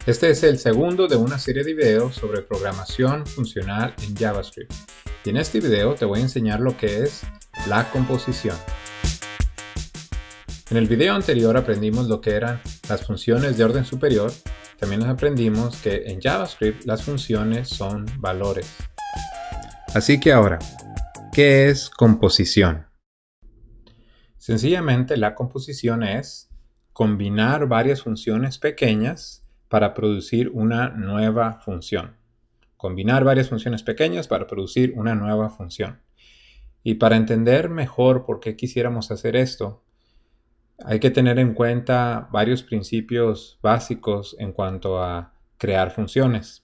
Este es el segundo de una serie de videos sobre programación funcional en JavaScript. Y en este video te voy a enseñar lo que es la composición. En el video anterior aprendimos lo que eran las funciones de orden superior. También aprendimos que en JavaScript las funciones son valores. Así que ahora, ¿qué es composición? Sencillamente la composición es combinar varias funciones pequeñas para producir una nueva función. Combinar varias funciones pequeñas para producir una nueva función. Y para entender mejor por qué quisiéramos hacer esto, hay que tener en cuenta varios principios básicos en cuanto a crear funciones.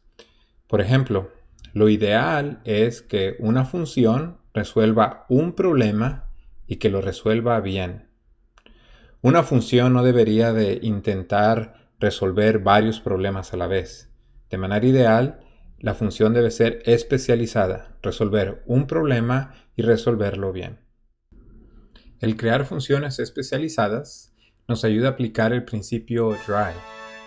Por ejemplo, lo ideal es que una función resuelva un problema y que lo resuelva bien. Una función no debería de intentar resolver varios problemas a la vez. De manera ideal, la función debe ser especializada, resolver un problema y resolverlo bien. El crear funciones especializadas nos ayuda a aplicar el principio DRY,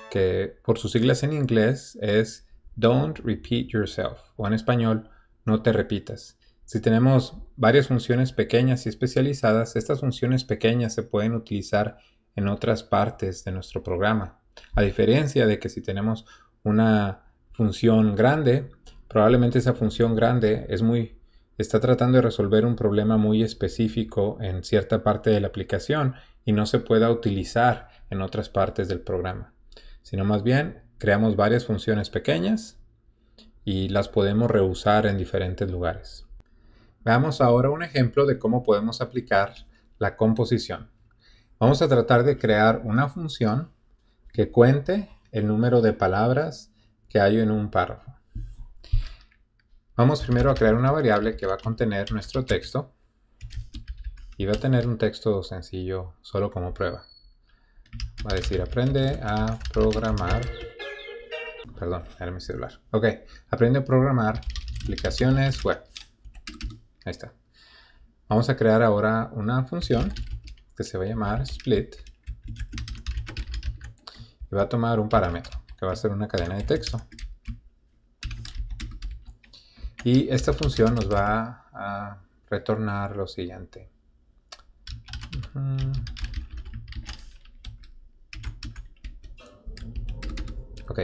que por sus siglas en inglés es Don't Repeat Yourself, o en español, no te repitas. Si tenemos varias funciones pequeñas y especializadas, estas funciones pequeñas se pueden utilizar en otras partes de nuestro programa. A diferencia de que si tenemos una función grande, probablemente esa función grande está tratando de resolver un problema muy específico en cierta parte de la aplicación y no se pueda utilizar en otras partes del programa, sino más bien creamos varias funciones pequeñas y las podemos reusar en diferentes lugares. Veamos ahora un ejemplo de cómo podemos aplicar la composición. Vamos a tratar de crear una función que cuente el número de palabras que hay en un párrafo. Vamos primero a crear una variable que va a contener nuestro texto y va a tener un texto sencillo solo como prueba. Va a decir aprende a programar. Perdón, era mi celular. Ok, aprende a programar aplicaciones web. Ahí está. Vamos a crear ahora una función que se va a llamar split y va a tomar un parámetro que va a ser una cadena de texto. Y esta función nos va a retornar lo siguiente. Ok.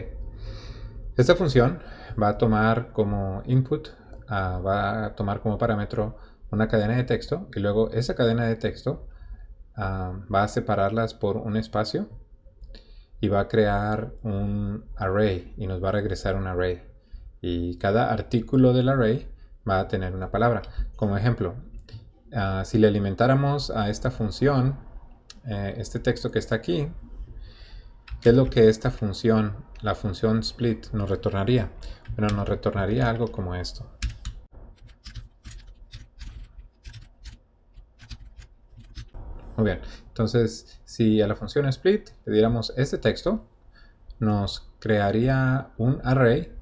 Esta función va a tomar como input, va a tomar como parámetro una cadena de texto y luego esa cadena de texto va a separarlas por un espacio y va a crear un array y nos va a regresar un array. Y cada artículo del array va a tener una palabra. Como ejemplo, si le alimentáramos a esta función este texto que está aquí, ¿qué es lo que esta función, la función split, nos retornaría? Bueno, nos retornaría algo como esto. Muy bien, entonces si a la función split le diéramos este texto, nos crearía un array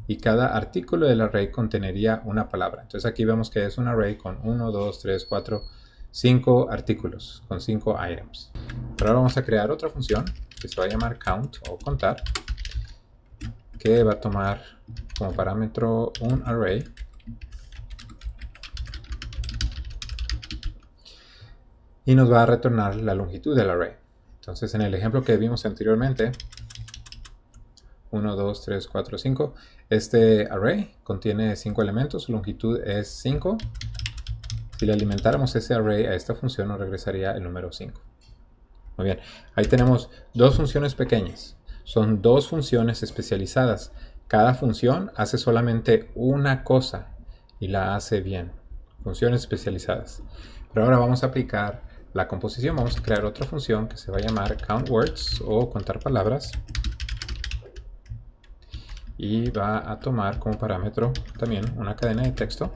y cada artículo del array contenería una palabra. Entonces aquí vemos que es un array con 1, 2, 3, 4, 5 artículos, con 5 items. Pero ahora vamos a crear otra función que se va a llamar count o contar, que va a tomar como parámetro un array y nos va a retornar la longitud del array. Entonces en el ejemplo que vimos anteriormente, 1, 2, 3, 4, 5, este array contiene 5 elementos, su longitud es 5. Si le alimentáramos ese array a esta función nos regresaría el número 5. Muy bien, ahí tenemos dos funciones pequeñas. Son dos funciones especializadas. Cada función hace solamente una cosa y la hace bien. Funciones especializadas. Pero ahora vamos a aplicar la composición. Vamos a crear otra función que se va a llamar countWords o contar palabras. Y va a tomar como parámetro también una cadena de texto.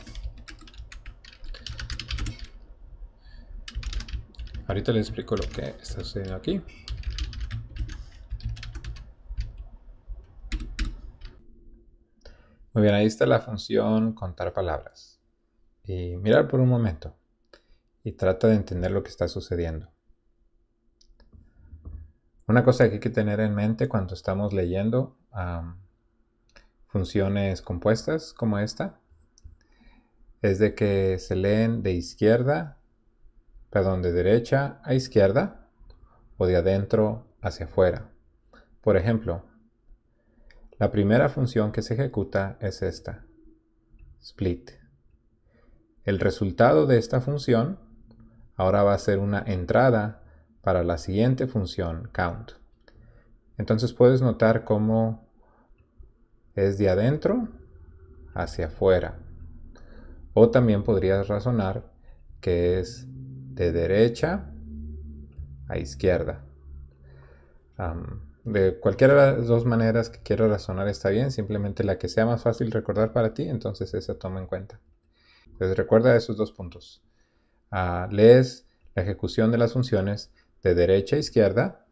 Ahorita les explico lo que está sucediendo aquí. Muy bien, ahí está la función contar palabras. Y mirar por un momento y trata de entender lo que está sucediendo. Una cosa que hay que tener en mente cuando estamos leyendo funciones compuestas como esta es de que se leen de de derecha a izquierda o de adentro hacia afuera. Por ejemplo, la primera función que se ejecuta es esta, split. El resultado de esta función ahora va a ser una entrada para la siguiente función, count. Entonces puedes notar cómo es de adentro hacia afuera. O también podrías razonar que es de derecha a izquierda. De cualquiera de las dos maneras que quieras razonar está bien, simplemente la que sea más fácil recordar para ti, entonces esa toma en cuenta. Entonces recuerda esos dos puntos. Lees la ejecución de las funciones de derecha a izquierda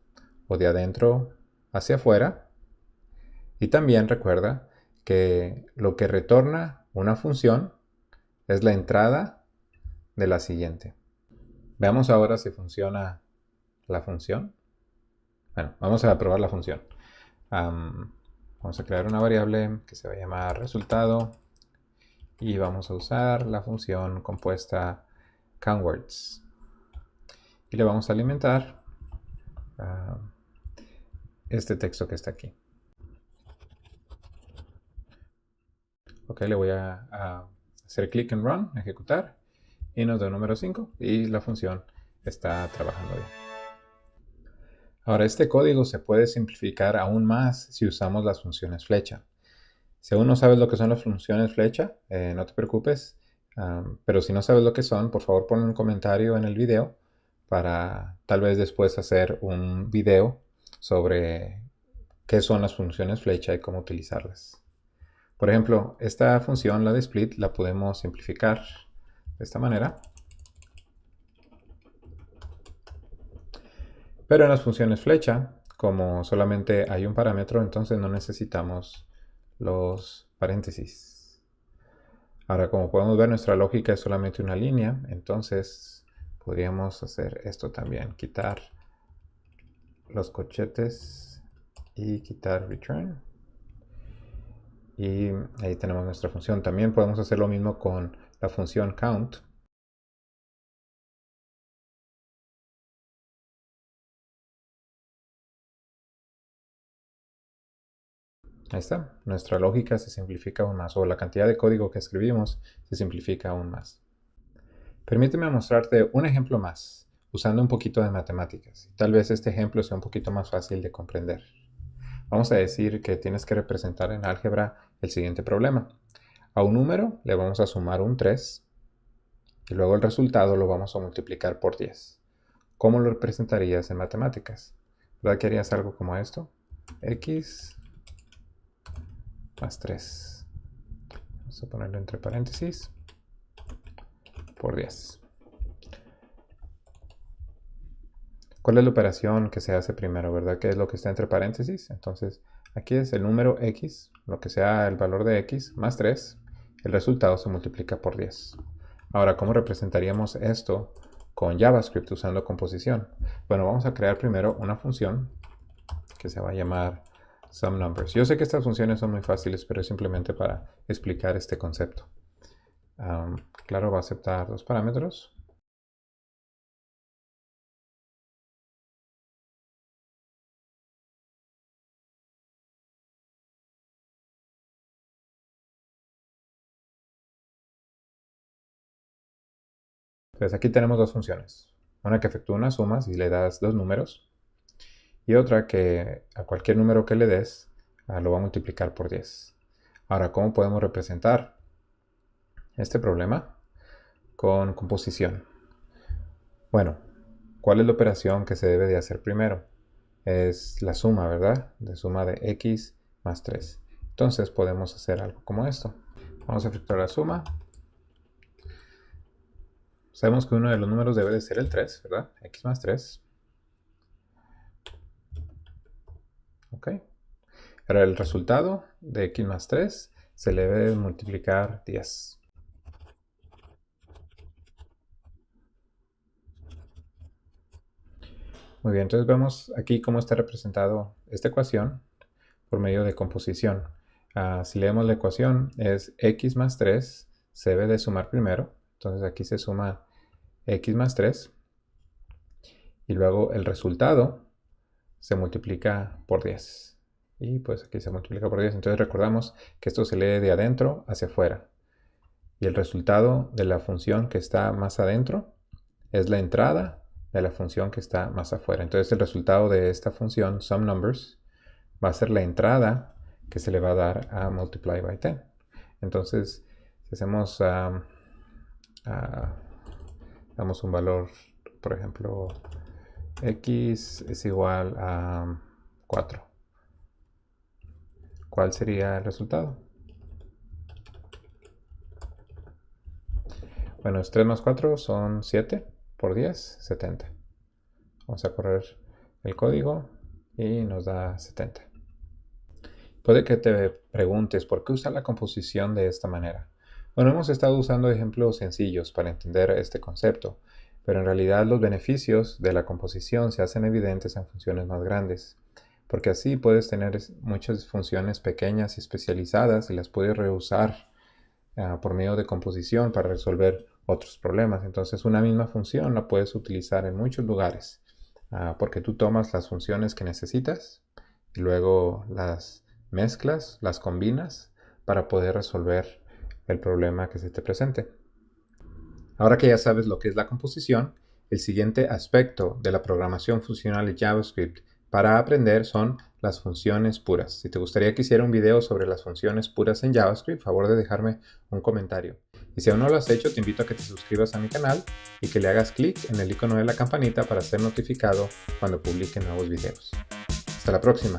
o de adentro hacia afuera. Y también recuerda que lo que retorna una función es la entrada de la siguiente. Veamos ahora si funciona la función. Bueno, vamos a probar la función. Vamos a crear una variable que se va a llamar resultado y vamos a usar la función compuesta countWords. Y le vamos a alimentar este texto que está aquí. Ok, le voy a hacer clic en Run, ejecutar, y nos da el número 5 y la función está trabajando bien. Ahora, este código se puede simplificar aún más si usamos las funciones flecha. Si aún no sabes lo que son las funciones flecha, no te preocupes, pero si no sabes lo que son, por favor pon un comentario en el video para tal vez después hacer un video sobre qué son las funciones flecha y cómo utilizarlas. Por ejemplo, esta función, la de split, la podemos simplificar de esta manera. Pero en las funciones flecha, como solamente hay un parámetro, entonces no necesitamos los paréntesis. Ahora, como podemos ver, nuestra lógica es solamente una línea, entonces podríamos hacer esto también, quitar los corchetes y quitar return. Y ahí tenemos nuestra función. También podemos hacer lo mismo con la función count. Ahí está, nuestra lógica se simplifica aún más, o la cantidad de código que escribimos se simplifica aún más. Permíteme mostrarte un ejemplo más, usando un poquito de matemáticas. Tal vez este ejemplo sea un poquito más fácil de comprender. Vamos a decir que tienes que representar en álgebra el siguiente problema. A un número le vamos a sumar un 3 y luego el resultado lo vamos a multiplicar por 10. ¿Cómo lo representarías en matemáticas? ¿Verdad que harías algo como esto? X más 3. Vamos a ponerlo entre paréntesis por 10. ¿Cuál es la operación que se hace primero, verdad? ¿Qué es lo que está entre paréntesis? Entonces, aquí es el número x, lo que sea el valor de x, más 3. El resultado se multiplica por 10. Ahora, ¿cómo representaríamos esto con JavaScript usando composición? Bueno, vamos a crear primero una función que se va a llamar SumNumbers. Yo sé que estas funciones son muy fáciles, pero es simplemente para explicar este concepto. Claro, va a aceptar dos parámetros. Entonces aquí tenemos dos funciones. Una que efectúa una suma si le das dos números. Y otra que a cualquier número que le des lo va a multiplicar por 10. Ahora, ¿cómo podemos representar este problema? Con composición. Bueno, ¿cuál es la operación que se debe de hacer primero? Es la suma, ¿verdad? De suma de x más 3. Entonces podemos hacer algo como esto. Vamos a efectuar la suma. Sabemos que uno de los números debe de ser el 3, ¿verdad? X más 3. Ok. Ahora el resultado de x más 3 se le debe multiplicar 10. Muy bien, entonces vemos aquí cómo está representado esta ecuación por medio de composición. Si leemos la ecuación, es x más 3, se debe de sumar primero. Entonces aquí se suma x más 3 y luego el resultado se multiplica por 10. Y pues aquí se multiplica por 10. Entonces recordamos que esto se lee de adentro hacia afuera. Y el resultado de la función que está más adentro es la entrada de la función que está más afuera. Entonces el resultado de esta función, SUMNUMBERS, va a ser la entrada que se le va a dar a multiply by 10. Entonces, si hacemos, damos un valor, por ejemplo, x es igual a 4. ¿Cuál sería el resultado? Bueno, es 3 más 4 son 7 por 10, 70. Vamos a correr el código y nos da 70. Puede que te preguntes por qué usar la composición de esta manera. Bueno, hemos estado usando ejemplos sencillos para entender este concepto, pero en realidad los beneficios de la composición se hacen evidentes en funciones más grandes, porque así puedes tener muchas funciones pequeñas y especializadas y las puedes reusar por medio de composición para resolver otros problemas. Entonces una misma función la puedes utilizar en muchos lugares, porque tú tomas las funciones que necesitas y luego las mezclas, las combinas para poder resolver el problema que se te presente. Ahora que ya sabes lo que es la composición, el siguiente aspecto de la programación funcional de JavaScript para aprender son las funciones puras. Si te gustaría que hiciera un video sobre las funciones puras en JavaScript, favor de dejarme un comentario. Y si aún no lo has hecho, te invito a que te suscribas a mi canal y que le hagas clic en el icono de la campanita para ser notificado cuando publique nuevos videos. Hasta la próxima.